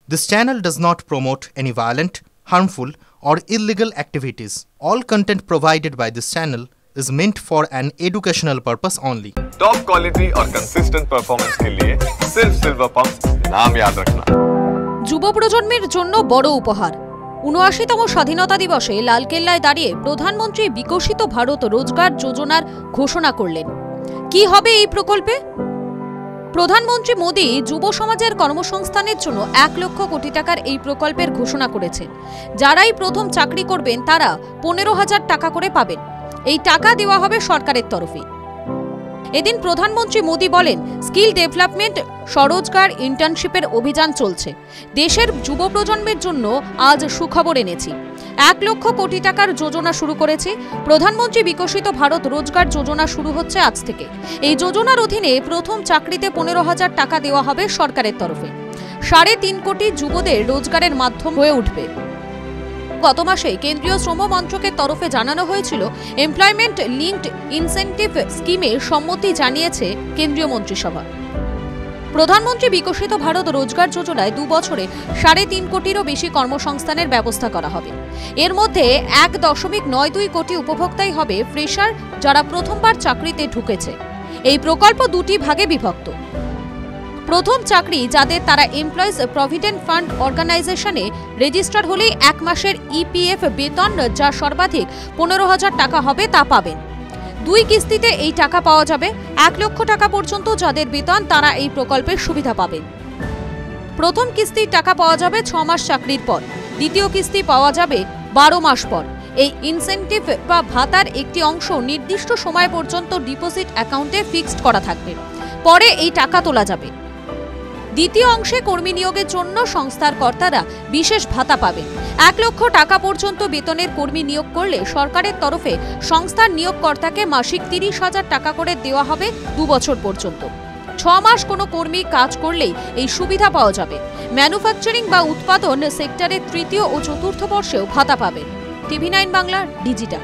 This channel does not promote any violent, harmful, or illegal activities. All content provided by this channel is meant for an educational purpose only. Top quality और consistent performance के लिए सिर्फ silver pump नाम याद रखना। যুব প্রজন্মের জন্য বড় উপহার। ৭৯তম স্বাধীনতা দিবসে লালকেল্লায় দাঁড়িয়ে প্রধানমন্ত্রী বিকশিত ভারত রোজগার যোজনার ঘোষণা করলেন। কি হবে এই প্রকল্পে? প্রধানমন্ত্রী মোদী যুব সমাজের কর্মসংস্থানের জন্য ১ লক্ষ কোটি টাকার এই প্রকল্পের ঘোষণা করেছেন। যারাই প্রথম চাকরি করবেন তারা ১৫,০০০ টাকা করে পাবেন। এই টাকা দেওয়া হবে সরকারের তরফে। এদিন প্রধানমন্ত্রী মোদী বলেন, স্কিল ডেভেলপমেন্ট, স্বরোজগার, ইন্টার্নশিপের অভিযান চলছে। দেশের যুব প্রজন্মের জন্য আজ সুখবর এনেছি। ১ লক্ষ কোটি টাকার যোজনা শুরু করেছি। প্রধানমন্ত্রী বিকশিত ভারত রোজগার যোজনা শুরু হচ্ছে আজ থেকে। এই যোজনার অধীনে প্রথম চাকরিতে ১৫,০০০ টাকা দেওয়া হবে সরকারের তরফে। ৩.৫ কোটি যুবদের রোজগারের মাধ্যম হয়ে উঠবে। গত মাসে কেন্দ্রীয় শ্রম মন্ত্রকের তরফে জানানো হয়েছিল, এমপ্লয়মেন্ট লিঙ্কড ইনসেন্টিভ স্কিমে সম্মতি জানিয়েছে কেন্দ্রীয় মন্ত্রিসভা। প্রধানমন্ত্রী বিকশিত ভারত রোজগার যোজনায় ২ বছরে ৩.৫ কোটিরও বেশি কর্মসংস্থানের ব্যবস্থা করা হবে। এর মধ্যে ১.৯২ কোটি উপভোক্তাই হবে ফ্রেশার, যারা প্রথমবার চাকরিতে ঢুকেছে। এই প্রকল্প ২টি ভাগে বিভক্ত। প্রথম চাকরি যাদের, তারা এমপ্লয়িজ প্রভিডেন্ট ফান্ড অর্গানাইজেশনে রেজিস্টার হলেই ১ মাসের ইপিএফ বেতন, যা সর্বাধিক ১৫,০০০ টাকা হবে, তা পাবেন। ২ কিস্তিতে এই টাকা পাওয়া যাবে। ১ লক্ষ টাকা পর্যন্ত যাদের বেতন, তারা এই প্রকল্পের সুবিধা পাবেন। প্রথম কিস্তির টাকা পাওয়া যাবে ৬ মাস চাকরির পর। দ্বিতীয় কিস্তি পাওয়া যাবে ১২ মাস পর। এই ইনসেন্টিভ বা ভাতার একটি অংশ নির্দিষ্ট সময় পর্যন্ত ডিপোজিট অ্যাকাউন্টে ফিক্সড করা থাকবে। পরে এই টাকা তোলা যাবে। দ্বিতীয় অংশে কর্মী নিয়োগের জন্য সংস্থার কর্তারা বিশেষ ভাতা পাবেন। ১ লক্ষ টাকা পর্যন্ত বেতনের কর্মী নিয়োগ করলে সরকারের তরফে সংস্থার নিয়োগকর্তাকে মাসিক ৩০,০০০ টাকা করে দেওয়া হবে ২ বছর পর্যন্ত। ৬ মাস কোনো কর্মী কাজ করলেই এই সুবিধা পাওয়া যাবে। ম্যানুফ্যাকচারিং বা উৎপাদন সেক্টরের ৩য় ও ৪র্থ বর্ষেও ভাতা পাবেন। TV9 Bangla digital.